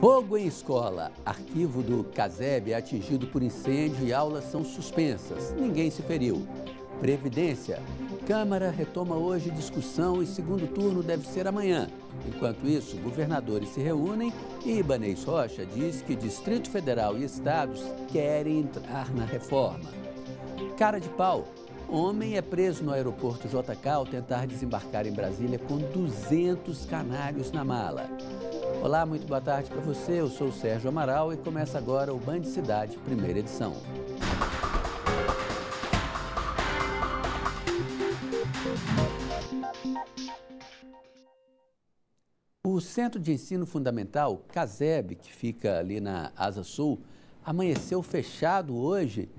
Fogo em escola. Arquivo do CASEB é atingido por incêndio e aulas são suspensas. Ninguém se feriu. Previdência. Câmara retoma hoje discussão e segundo turno deve ser amanhã. Enquanto isso, governadores se reúnem e Ibanez Rocha diz que Distrito Federal e estados querem entrar na reforma. Cara de pau. Homem é preso no aeroporto JK ao tentar desembarcar em Brasília com 200 canários na mala. Olá, muito boa tarde para você. Eu sou o Sérgio Amaral e começa agora o Band Cidade, primeira edição. O Centro de Ensino Fundamental, CASEB, que fica ali na Asa Sul, amanheceu fechado hoje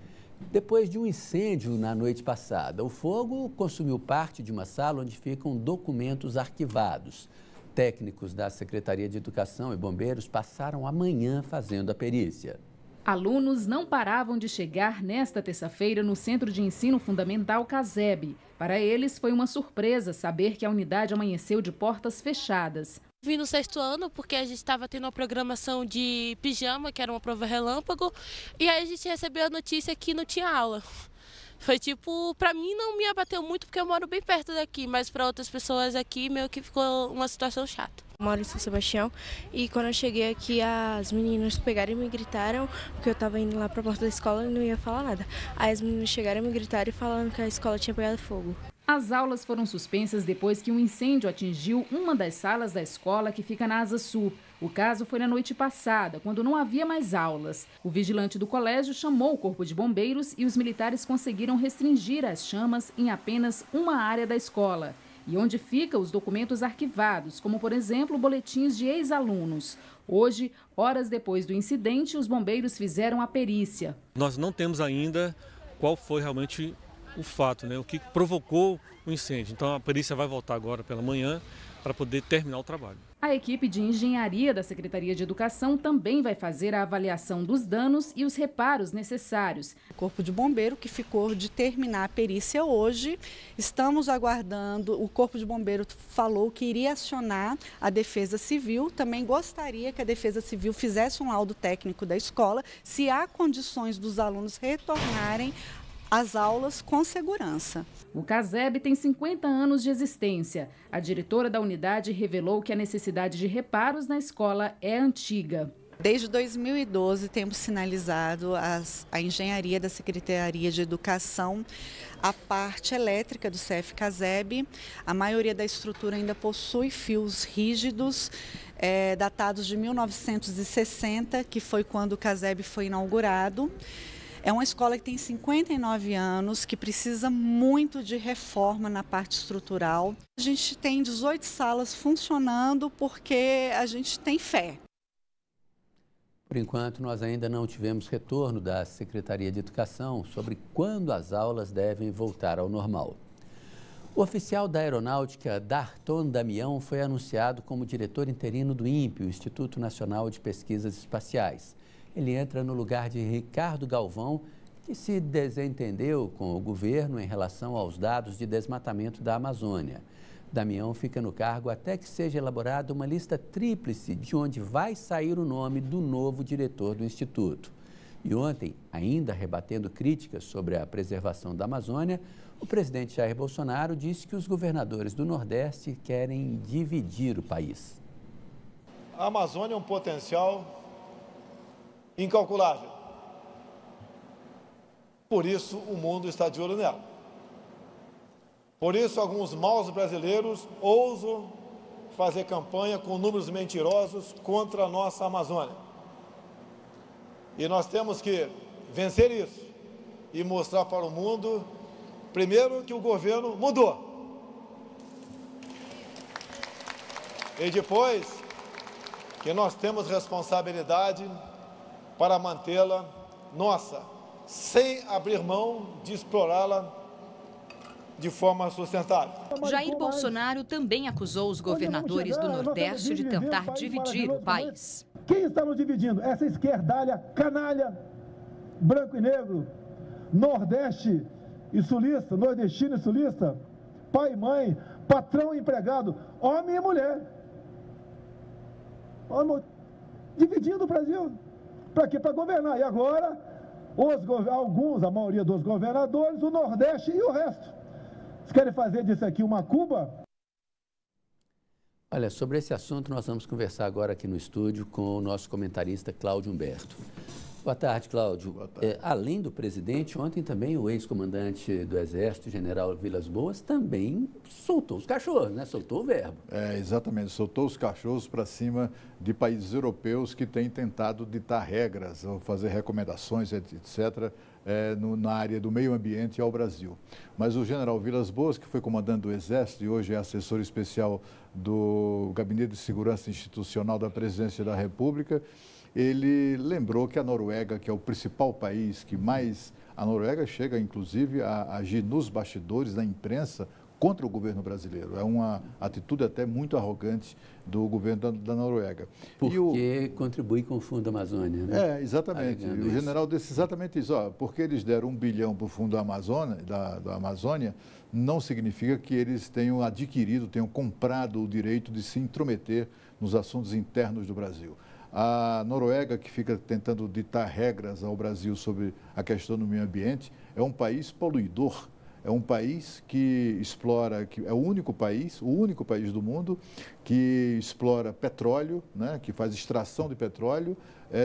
depois de um incêndio na noite passada. O fogo consumiu parte de uma sala onde ficam documentos arquivados. Técnicos da Secretaria de Educação e bombeiros passaram a manhã fazendo a perícia. Alunos não paravam de chegar nesta terça-feira no Centro de Ensino Fundamental CASEB. Para eles foi uma surpresa saber que a unidade amanheceu de portas fechadas. Vim no 6º ano porque a gente estava tendo uma programação de pijama, que era uma prova relâmpago, e aí a gente recebeu a notícia que não tinha aula. Foi tipo, pra mim não me abateu muito porque eu moro bem perto daqui, mas para outras pessoas aqui meio que ficou uma situação chata. Eu moro em São Sebastião e quando eu cheguei aqui as meninas pegaram e me gritaram porque eu tava indo lá pra porta da escola e não ia falar nada. Aí as meninas chegaram e me gritaram e falando que a escola tinha pegado fogo. As aulas foram suspensas depois que um incêndio atingiu uma das salas da escola que fica na Asa Sul. O caso foi na noite passada, quando não havia mais aulas. O vigilante do colégio chamou o corpo de bombeiros e os militares conseguiram restringir as chamas em apenas uma área da escola. E onde ficam os documentos arquivados, como, por exemplo, boletins de ex-alunos. Hoje, horas depois do incidente, os bombeiros fizeram a perícia. Nós não temos ainda qual foi realmente o fato, o que provocou o incêndio. Então a perícia vai voltar agora pela manhã para poder terminar o trabalho. A equipe de engenharia da Secretaria de Educação também vai fazer a avaliação dos danos e os reparos necessários. O Corpo de Bombeiro, que ficou de terminar a perícia hoje, estamos aguardando. O Corpo de Bombeiro falou que iria acionar a Defesa Civil. Também gostaria que a Defesa Civil fizesse um laudo técnico da escola, se há condições dos alunos retornarem as aulas com segurança. O CASEB tem 50 anos de existência. A diretora da unidade revelou que a necessidade de reparos na escola é antiga. Desde 2012 temos sinalizado a engenharia da Secretaria de Educação, a parte elétrica do CF-CASEB. A maioria da estrutura ainda possui fios rígidos, datados de 1960, que foi quando o CASEB foi inaugurado. É uma escola que tem 59 anos, que precisa muito de reforma na parte estrutural. A gente tem 18 salas funcionando porque a gente tem fé. Por enquanto, nós ainda não tivemos retorno da Secretaria de Educação sobre quando as aulas devem voltar ao normal. O oficial da Aeronáutica, Darton Damião, foi anunciado como diretor interino do INPE, o Instituto Nacional de Pesquisas Espaciais. Ele entra no lugar de Ricardo Galvão, que se desentendeu com o governo em relação aos dados de desmatamento da Amazônia. Damião fica no cargo até que seja elaborada uma lista tríplice de onde vai sair o nome do novo diretor do Instituto. E ontem, ainda rebatendo críticas sobre a preservação da Amazônia, o presidente Jair Bolsonaro disse que os governadores do Nordeste querem dividir o país. A Amazônia é um potencial incalculável. Por isso, o mundo está de olho nela. Por isso, alguns maus brasileiros ousam fazer campanha com números mentirosos contra a nossa Amazônia. E nós temos que vencer isso e mostrar para o mundo, primeiro, que o governo mudou. E depois, que nós temos responsabilidade para mantê-la nossa, sem abrir mão de explorá-la de forma sustentável. Jair Bolsonaro também acusou os governadores do Nordeste de tentar dividir o país. Quem está nos dividindo? Essa esquerdalha, canalha, branco e negro, Nordeste e sulista, nordestino e sulista, pai e mãe, patrão e empregado, homem e mulher. dividindo o Brasil. Para quê? Para governar. E agora, a maioria dos governadores, o Nordeste e o resto. Vocês querem fazer disso aqui uma Cuba? Olha, sobre esse assunto nós vamos conversar agora aqui no estúdio com o nosso comentarista Cláudio Humberto. Boa tarde, Cláudio. Boa tarde. Além do presidente, ontem também o ex-comandante do Exército, general Vilas Boas, também soltou os cachorros, né? Soltou o verbo. Exatamente, soltou os cachorros para cima de países europeus que têm tentado ditar regras ou fazer recomendações, etc., na área do meio ambiente ao Brasil. Mas o general Vilas Boas, que foi comandante do Exército e hoje é assessor especial do Gabinete de Segurança Institucional da Presidência da República, ele lembrou que a Noruega, que é o principal país que mais... A Noruega chega, inclusive, a agir nos bastidores da imprensa contra o governo brasileiro. É uma atitude até muito arrogante do governo da Noruega. Porque contribui com o Fundo Amazônia, né? Exatamente. O general disse exatamente isso. Porque eles deram 1 bilhão para o Fundo da Amazônia, não significa que eles tenham adquirido, tenham comprado o direito de se intrometer nos assuntos internos do Brasil. A Noruega, que fica tentando ditar regras ao Brasil sobre a questão do meio ambiente, é um país poluidor. É um país que explora, que é o único país do mundo que explora petróleo, né, que faz extração de petróleo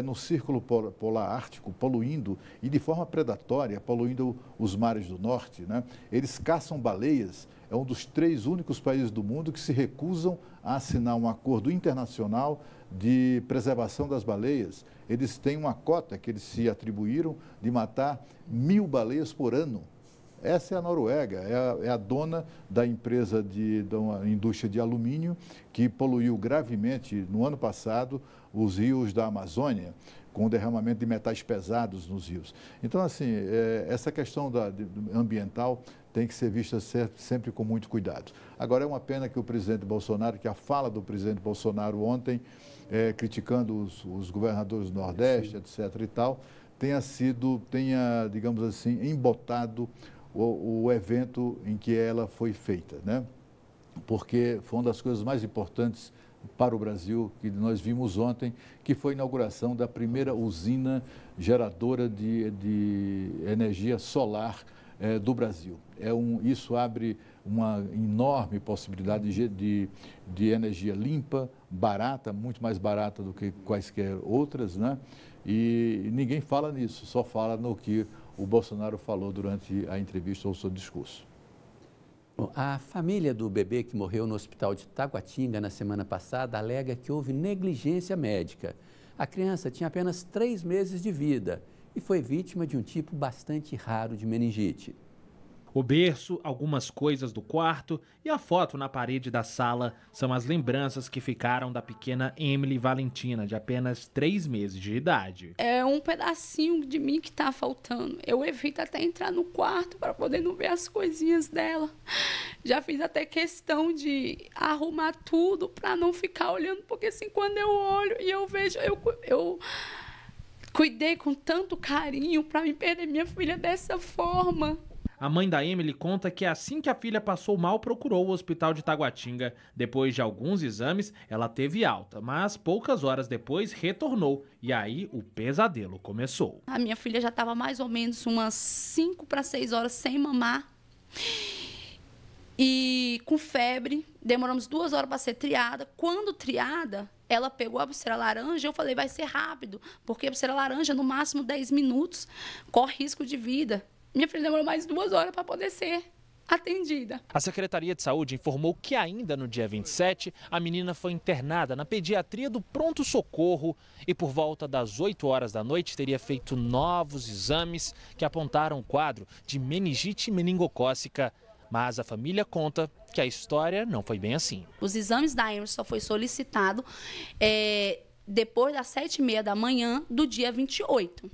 no Círculo Polar Ártico, poluindo e de forma predatória, poluindo os mares do norte, né? Eles caçam baleias, é um dos 3 únicos países do mundo que se recusam a assinar um acordo internacional de preservação das baleias. Eles têm uma cota que eles se atribuíram de matar 1.000 baleias por ano. Essa é a Noruega, é a dona da empresa de uma indústria de alumínio que poluiu gravemente no ano passado os rios da Amazônia, com o derramamento de metais pesados nos rios. Então, assim, essa questão ambiental tem que ser vista sempre com muito cuidado. Agora, é uma pena que o presidente Bolsonaro, que a fala do presidente Bolsonaro ontem, criticando os governadores do Nordeste, etc. e tal, tenha, digamos assim, embotado o evento em que ela foi feita, né? Porque foi uma das coisas mais importantes para o Brasil que nós vimos ontem, que foi a inauguração da primeira usina geradora de energia solar do Brasil. Isso abre uma enorme possibilidade de energia limpa, barata, muito mais barata do que quaisquer outras, né? E ninguém fala nisso, só fala no que o Bolsonaro falou durante a entrevista ou seu discurso. Bom, a família do bebê que morreu no hospital de Taguatinga na semana passada alega que houve negligência médica. A criança tinha apenas 3 meses de vida e foi vítima de um tipo bastante raro de meningite. O berço, algumas coisas do quarto e a foto na parede da sala são as lembranças que ficaram da pequena Emily Valentina, de apenas 3 meses de idade. É um pedacinho de mim que tá faltando. Eu evito até entrar no quarto para poder não ver as coisinhas dela. Já fiz até questão de arrumar tudo para não ficar olhando, porque assim, quando eu olho e eu vejo, eu cuidei com tanto carinho para me perder minha filha dessa forma. A mãe da Emily conta que assim que a filha passou mal, procurou o hospital de Taguatinga. Depois de alguns exames, ela teve alta, mas poucas horas depois retornou. E aí o pesadelo começou. A minha filha já estava mais ou menos umas 5 para 6 horas sem mamar. E com febre, demoramos 2 horas para ser triada. Quando triada, ela pegou a pulseira laranja, eu falei, vai ser rápido, porque a pulseira laranja, no máximo 10 minutos, corre risco de vida. Minha filha demorou mais 2 horas para poder ser atendida. A Secretaria de Saúde informou que ainda no dia 27, a menina foi internada na pediatria do pronto-socorro e por volta das 8 horas da noite teria feito novos exames que apontaram um quadro de meningite meningocócica. Mas a família conta que a história não foi bem assim. Os exames da Emily só foi solicitado depois das 7h30 da manhã do dia 28.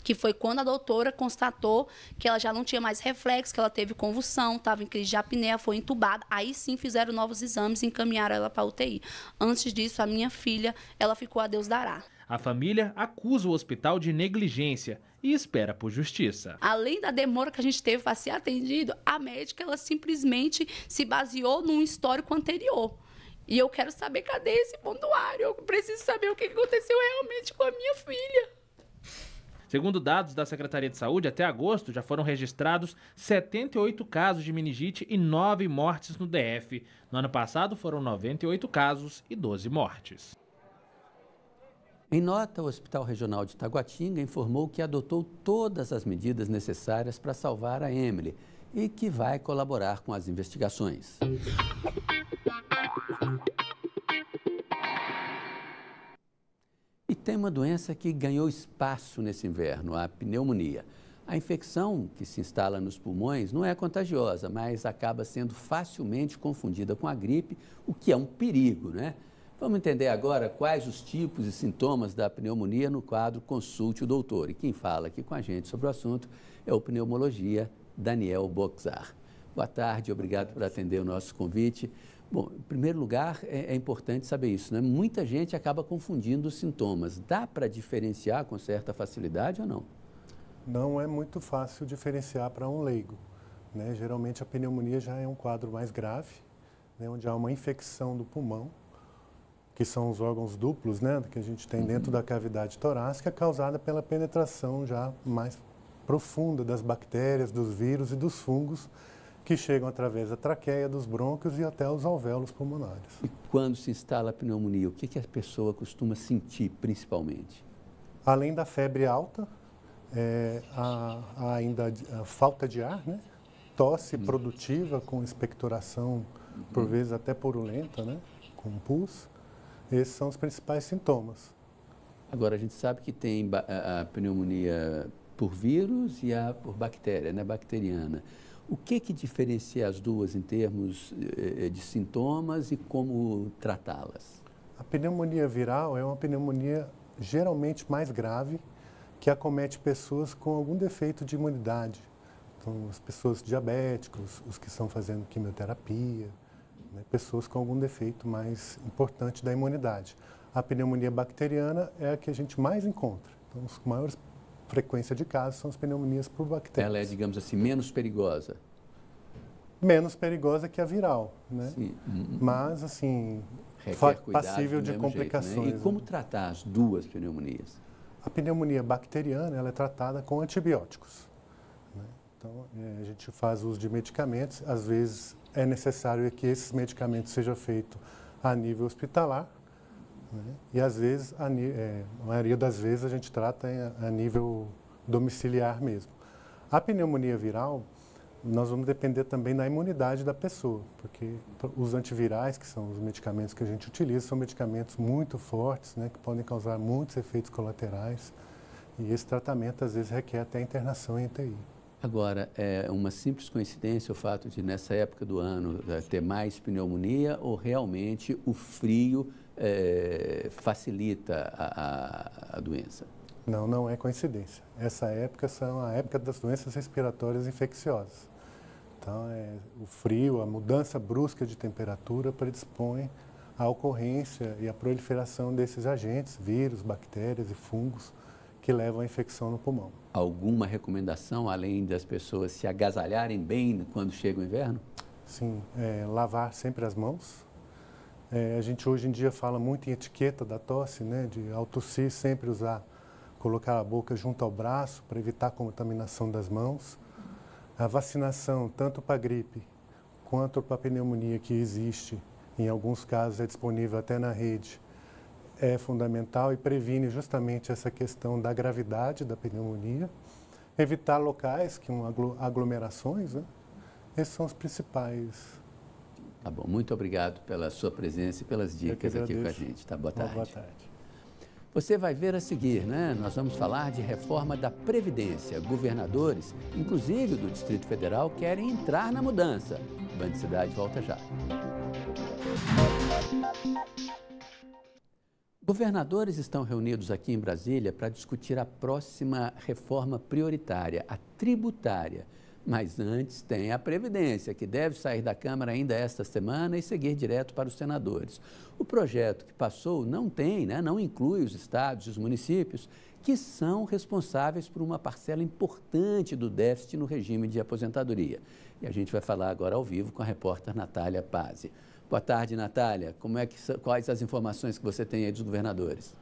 Que foi quando a doutora constatou que ela já não tinha mais reflexo, que ela teve convulsão, estava em crise de apneia, foi entubada. Aí sim fizeram novos exames e encaminharam ela para a UTI. Antes disso, a minha filha, ela ficou a Deus dará. A família acusa o hospital de negligência e espera por justiça. Além da demora que a gente teve para ser atendido, a médica ela simplesmente se baseou num histórico anterior. E eu quero saber cadê esse pontuário. Eu preciso saber o que aconteceu realmente com a minha filha. Segundo dados da Secretaria de Saúde, até agosto já foram registrados 78 casos de meningite e 9 mortes no DF. No ano passado foram 98 casos e 12 mortes. Em nota, o Hospital Regional de Taguatinga informou que adotou todas as medidas necessárias para salvar a Emily e que vai colaborar com as investigações. E tem uma doença que ganhou espaço nesse inverno, a pneumonia. A infecção que se instala nos pulmões não é contagiosa, mas acaba sendo facilmente confundida com a gripe, o que é um perigo, né? Vamos entender agora quais os tipos e sintomas da pneumonia no quadro Consulte o Doutor. E quem fala aqui com a gente sobre o assunto é o pneumologia Daniel Boczar. Boa tarde, obrigado por atender o nosso convite. Bom, em primeiro lugar, é importante saber isso, né? Muita gente acaba confundindo os sintomas. Dá para diferenciar com certa facilidade ou não? Não é muito fácil diferenciar para um leigo, né? Geralmente a pneumonia já é um quadro mais grave, né? Onde há uma infecção do pulmão, que são os órgãos duplos, né? Que a gente tem dentro da cavidade torácica, causada pela penetração já mais profunda das bactérias, dos vírus e dos fungos, que chegam através da traqueia, dos brônquios e até os alvéolos pulmonares. E quando se instala a pneumonia, o que a pessoa costuma sentir principalmente? Além da febre alta, há ainda a falta de ar, né? Tosse produtiva com expectoração, por vezes até purulenta, né? Com pus. Esses são os principais sintomas. Agora, a gente sabe que tem a pneumonia por vírus e a por bactéria, né? Bacteriana. O que diferencia as duas em termos de sintomas e como tratá-las? A pneumonia viral é uma pneumonia geralmente mais grave, que acomete pessoas com algum defeito de imunidade. Então, as pessoas diabéticas, os que estão fazendo quimioterapia, né, pessoas com algum defeito mais importante da imunidade. A pneumonia bacteriana é a que a gente mais encontra. Então, as maiores frequência de casos são as pneumonias por bactérias. Ela é, digamos assim, menos perigosa? Menos perigosa que a viral, né? Sim. Mas, assim, passível de complicações. Jeito, né? E como tratar as duas pneumonias? A pneumonia bacteriana, ela é tratada com antibióticos, né? Então, a gente faz uso de medicamentos. Às vezes, é necessário que esses medicamentos sejam feitos a nível hospitalar, né? E às vezes, a maioria das vezes, a gente trata a nível domiciliar mesmo. A pneumonia viral, nós vamos depender também da imunidade da pessoa, porque os antivirais, que são os medicamentos que a gente utiliza, são medicamentos muito fortes, né, que podem causar muitos efeitos colaterais, e esse tratamento às vezes requer até internação em UTI. Agora, é uma simples coincidência o fato de, nessa época do ano, ter mais pneumonia ou realmente o frio facilita a doença? Não, não é coincidência. Essa época são a época das doenças respiratórias infecciosas. Então, o frio, a mudança brusca de temperatura predispõe à ocorrência e à proliferação desses agentes, vírus, bactérias e fungos, que levam à infecção no pulmão. Alguma recomendação, além das pessoas se agasalharem bem quando chega o inverno? Sim, lavar sempre as mãos. A gente hoje em dia fala muito em etiqueta da tosse, né, de ao tossir sempre colocar a boca junto ao braço para evitar a contaminação das mãos. A vacinação, tanto para a gripe quanto para a pneumonia que existe, em alguns casos é disponível até na rede, é fundamental e previne justamente essa questão da gravidade da pneumonia. Evitar locais com aglomerações, né? Esses são os principais. Tá bom, muito obrigado pela sua presença e pelas dicas aqui com a gente. Tá, boa tarde. Boa tarde. Você vai ver a seguir, né? Nós vamos falar de reforma da Previdência. Governadores, inclusive do Distrito Federal, querem entrar na mudança. Band Cidade volta já. Governadores estão reunidos aqui em Brasília para discutir a próxima reforma prioritária, a tributária. Mas antes tem a Previdência, que deve sair da Câmara ainda esta semana e seguir direto para os senadores. O projeto que passou não inclui os estados e os municípios, que são responsáveis por uma parcela importante do déficit no regime de aposentadoria. E a gente vai falar agora ao vivo com a repórter Natália Pazzi. Boa tarde, Natália. Quais as informações que você tem aí dos governadores?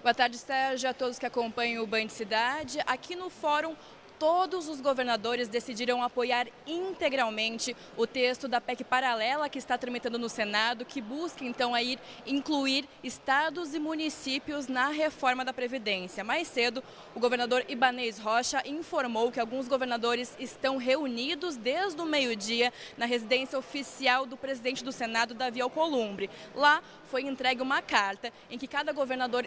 Boa tarde, Sérgio, a todos que acompanham o Band Cidade. Aqui no Fórum, todos os governadores decidiram apoiar integralmente o texto da PEC paralela que está tramitando no Senado, que busca então aí incluir estados e municípios na reforma da Previdência. Mais cedo, o governador Ibanez Rocha informou que alguns governadores estão reunidos desde o meio-dia na residência oficial do presidente do Senado, Davi Alcolumbre. Lá foi entregue uma carta em que cada governador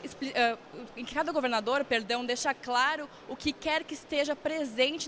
deixa claro o que quer que esteja presente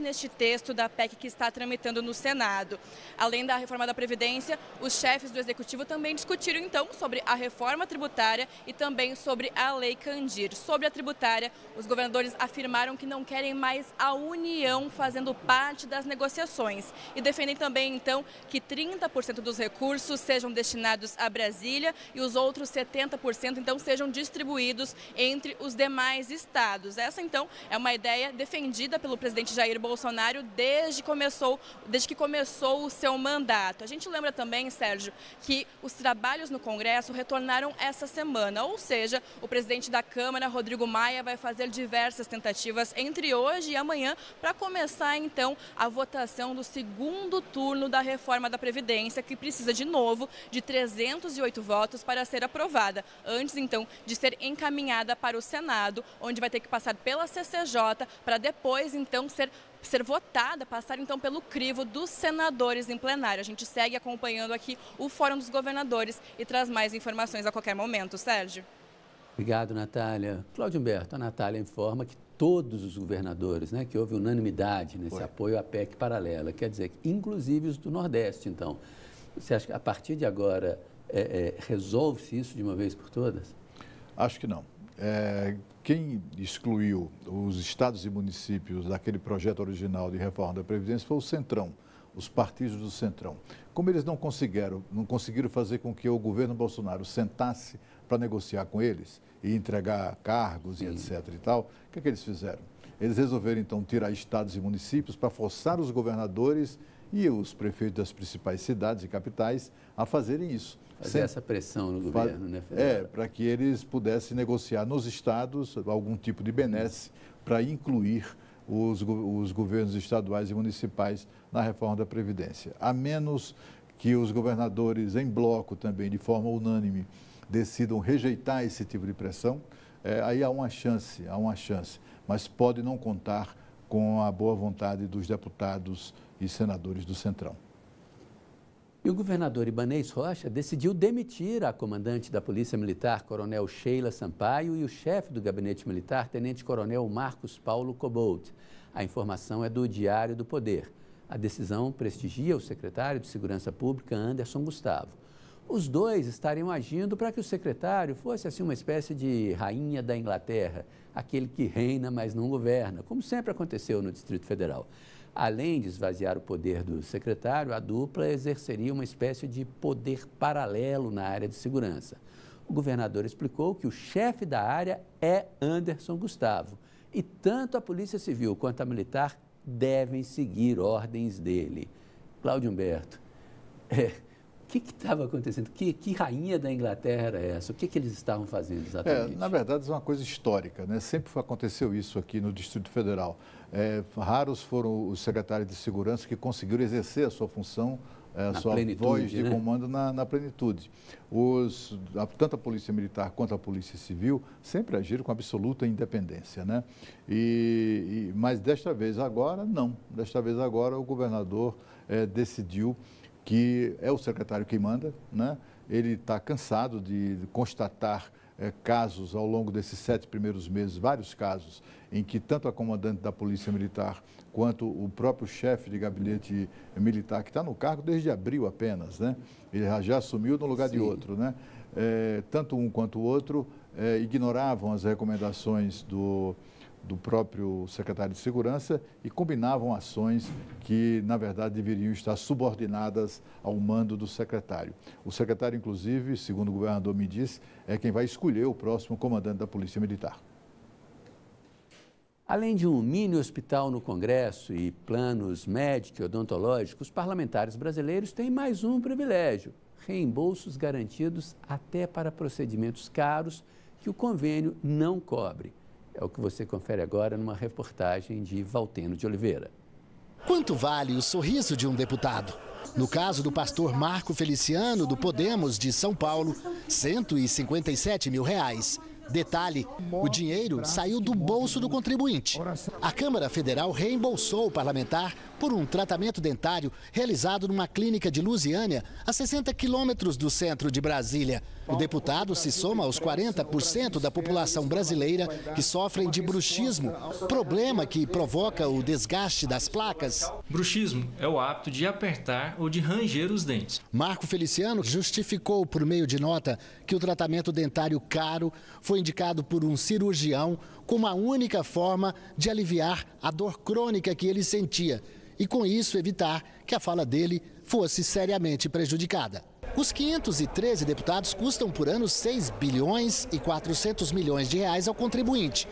neste texto da PEC que está tramitando no Senado. Além da reforma da Previdência, os chefes do Executivo também discutiram então sobre a reforma tributária e também sobre a Lei Candir. Sobre a tributária, os governadores afirmaram que não querem mais a União fazendo parte das negociações e defendem também então que 30% dos recursos sejam destinados a Brasília e os outros 70% então sejam distribuídos entre os demais estados. Essa então é uma ideia defendida pelo presidente Jair Bolsonaro desde que começou o seu mandato. A gente lembra também, Sérgio, que os trabalhos no Congresso retornaram essa semana, ou seja, o presidente da Câmara, Rodrigo Maia, vai fazer diversas tentativas entre hoje e amanhã para começar então a votação do segundo turno da reforma da Previdência, que precisa de novo de 308 votos para ser aprovada, antes então de ser encaminhada para o Senado, onde vai ter que passar pela CCJ para depois então ser votada, passar então pelo crivo dos senadores em plenário. A gente segue acompanhando aqui o Fórum dos Governadores e traz mais informações a qualquer momento. Sérgio. Obrigado, Natália. Cláudio Humberto, a Natália informa que todos os governadores, que houve unanimidade nesse apoio à PEC paralela, quer dizer, inclusive os do Nordeste, então. Você acha que a partir de agora resolve-se isso de uma vez por todas? Acho que não. Quem excluiu os estados e municípios daquele projeto original de reforma da Previdência foi o Centrão, os partidos do Centrão. Como eles não conseguiram fazer com que o governo Bolsonaro sentasse para negociar com eles e entregar cargos e etc. e tal, o que eles fizeram? Eles resolveram, então, tirar estados e municípios para forçar os governadores e os prefeitos das principais cidades e capitais a fazerem isso. Fazer essa pressão no governo, né, federal? Para que eles pudessem negociar nos estados algum tipo de benesse para incluir os governos estaduais e municipais na reforma da Previdência. A menos que os governadores em bloco também, de forma unânime, decidam rejeitar esse tipo de pressão, aí há uma chance, mas pode não contar com a boa vontade dos deputados e senadores do Centrão. E o governador Ibanez Rocha decidiu demitir a comandante da Polícia Militar, Coronel Sheila Sampaio, e o chefe do Gabinete Militar, Tenente Coronel Marcos Paulo Cobold. A informação é do Diário do Poder. A decisão prestigia o secretário de Segurança Pública, Anderson Gustavo. Os dois estariam agindo para que o secretário fosse assim uma espécie de rainha da Inglaterra, aquele que reina, mas não governa, como sempre aconteceu no Distrito Federal. Além de esvaziar o poder do secretário, a dupla exerceria uma espécie de poder paralelo na área de segurança. O governador explicou que o chefe da área é Anderson Gustavo e tanto a Polícia Civil quanto a Militar devem seguir ordens dele. Cláudio Humberto, o que estava acontecendo? Que rainha da Inglaterra era essa? O que eles estavam fazendo exatamente? Na verdade, é uma coisa histórica, né? Sempre aconteceu isso aqui no Distrito Federal. Raros foram os secretários de segurança que conseguiram exercer a sua função, a sua voz de comando na plenitude. Tanto a Polícia Militar quanto a Polícia Civil sempre agiram com absoluta independência, né? Mas desta vez agora, não. Desta vez agora o governador decidiu que é o secretário quem manda, né? Ele está cansado de constatar casos ao longo desses 7 primeiros meses, vários casos, em que tanto a comandante da Polícia Militar quanto o próprio chefe de gabinete militar, que está no cargo desde abril apenas, né? Ele já assumiu no lugar de outro, né? Tanto um quanto o outro ignoravam as recomendações do próprio secretário de Segurança e combinavam ações que, na verdade, deveriam estar subordinadas ao mando do secretário. O secretário, inclusive, segundo o governador me disse, é quem vai escolher o próximo comandante da Polícia Militar. Além de um mini hospital no Congresso e planos médicos e odontológicos, os parlamentares brasileiros têm mais um privilégio: reembolsos garantidos até para procedimentos caros que o convênio não cobre. É o que você confere agora numa reportagem de Valteno de Oliveira. Quanto vale o sorriso de um deputado? No caso do pastor Marco Feliciano, do Podemos de São Paulo, R$157 mil. Detalhe, o dinheiro saiu do bolso do contribuinte. A Câmara Federal reembolsou o parlamentar por um tratamento dentário realizado numa clínica de Lusiânia, a 60 quilômetros do centro de Brasília. O deputado se soma aos 40% da população brasileira que sofrem de bruxismo, problema que provoca o desgaste das placas. Bruxismo é o hábito de apertar ou de ranger os dentes. Marco Feliciano justificou por meio de nota que o tratamento dentário caro foi indicado por um cirurgião como a única forma de aliviar a dor crônica que ele sentia e, com isso, evitar que a fala dele fosse seriamente prejudicada. Os 513 deputados custam por ano R$6 bilhões e 400 milhões de reais ao contribuinte.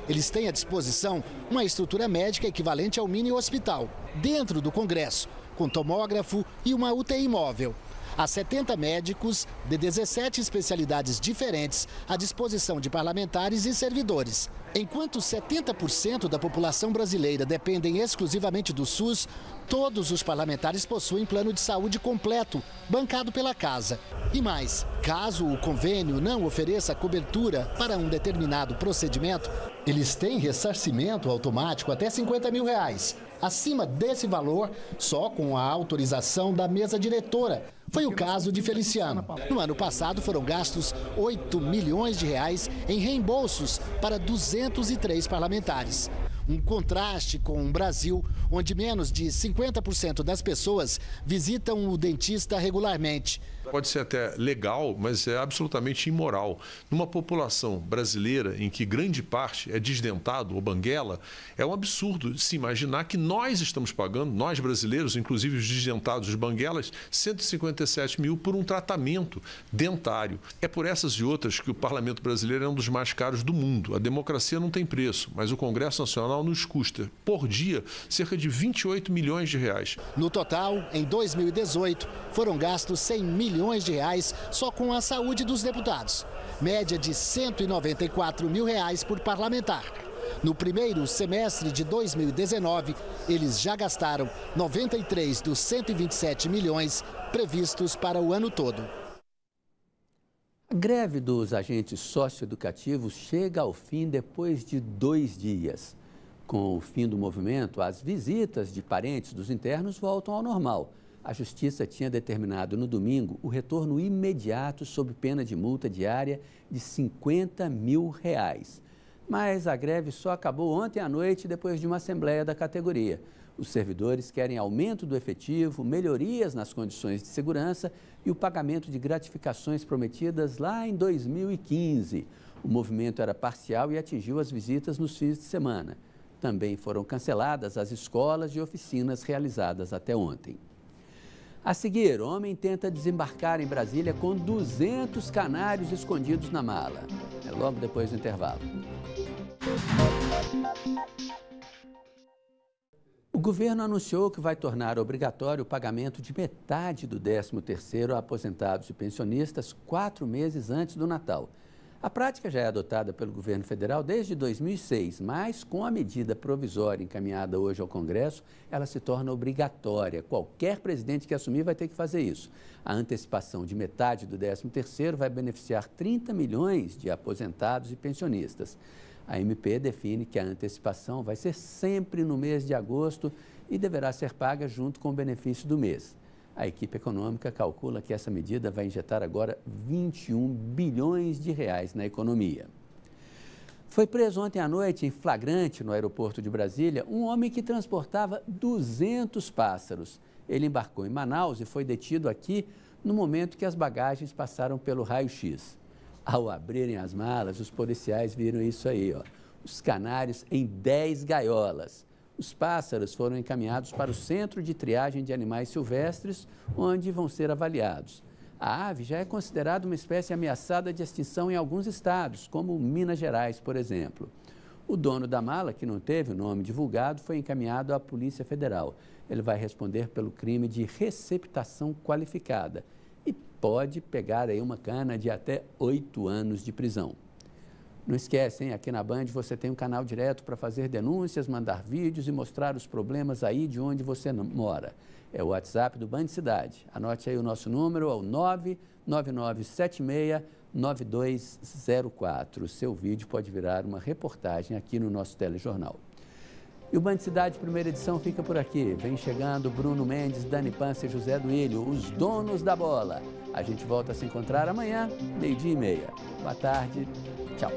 Eles têm à disposição uma estrutura médica equivalente ao mini hospital, dentro do Congresso, com tomógrafo e uma UTI móvel. Há 70 médicos de 17 especialidades diferentes à disposição de parlamentares e servidores. Enquanto 70% da população brasileira dependem exclusivamente do SUS, todos os parlamentares possuem plano de saúde completo, bancado pela casa. E mais, caso o convênio não ofereça cobertura para um determinado procedimento, eles têm ressarcimento automático até R$50 mil. Acima desse valor, só com a autorização da mesa diretora. Foi o caso de Feliciano. No ano passado foram gastos R$8 milhões em reembolsos para 203 parlamentares. Um contraste com o Brasil, onde menos de 50% das pessoas visitam o dentista regularmente. Pode ser até legal, mas é absolutamente imoral. Numa população brasileira em que grande parte é desdentado ou banguela, é um absurdo se imaginar que nós estamos pagando, nós brasileiros, inclusive os desdentados, os banguelas, R$157 mil por um tratamento dentário. É por essas e outras que o parlamento brasileiro é um dos mais caros do mundo. A democracia não tem preço, mas o Congresso Nacional nos custa, por dia, cerca de R$28 milhões. No total, em 2018, foram gastos R$100 milhões só com a saúde dos deputados. Média de R$194 mil por parlamentar. No primeiro semestre de 2019, eles já gastaram 93 dos 127 milhões previstos para o ano todo. A greve dos agentes socioeducativos chega ao fim depois de 2 dias. Com o fim do movimento, as visitas de parentes dos internos voltam ao normal. A Justiça tinha determinado no domingo o retorno imediato sob pena de multa diária de R$50 mil. Mas a greve só acabou ontem à noite depois de uma assembleia da categoria. Os servidores querem aumento do efetivo, melhorias nas condições de segurança e o pagamento de gratificações prometidas lá em 2015. O movimento era parcial e atingiu as visitas nos fins de semana. Também foram canceladas as escolas e oficinas realizadas até ontem. A seguir, homem tenta desembarcar em Brasília com 200 canários escondidos na mala. É logo depois do intervalo. O governo anunciou que vai tornar obrigatório o pagamento de metade do 13º a aposentados e pensionistas 4 meses antes do Natal. A prática já é adotada pelo governo federal desde 2006, mas com a medida provisória encaminhada hoje ao Congresso, ela se torna obrigatória. Qualquer presidente que assumir vai ter que fazer isso. A antecipação de metade do 13º vai beneficiar 30 milhões de aposentados e pensionistas. A MP define que a antecipação vai ser sempre no mês de agosto e deverá ser paga junto com o benefício do mês. A equipe econômica calcula que essa medida vai injetar agora R$21 bilhões na economia. Foi preso ontem à noite, em flagrante, no aeroporto de Brasília, um homem que transportava 200 pássaros. Ele embarcou em Manaus e foi detido aqui no momento que as bagagens passaram pelo raio-x. Ao abrirem as malas, os policiais viram isso aí, ó, os canários em 10 gaiolas. Os pássaros foram encaminhados para o Centro de Triagem de Animais Silvestres, onde vão ser avaliados. A ave já é considerada uma espécie ameaçada de extinção em alguns estados, como Minas Gerais, por exemplo. O dono da mala, que não teve o nome divulgado, foi encaminhado à Polícia Federal. Ele vai responder pelo crime de receptação qualificada e pode pegar aí uma cana de até 8 anos de prisão. Não esquece, hein? Aqui na Band você tem um canal direto para fazer denúncias, mandar vídeos e mostrar os problemas aí de onde você mora. É o WhatsApp do Band Cidade. Anote aí o nosso número, é o 99976-9204. O seu vídeo pode virar uma reportagem aqui no nosso telejornal. E o Band Cidade, primeira edição, fica por aqui. Vem chegando Bruno Mendes, Dani Pança e José Duílio, os donos da bola. A gente volta a se encontrar amanhã, 12h30. Boa tarde, tchau.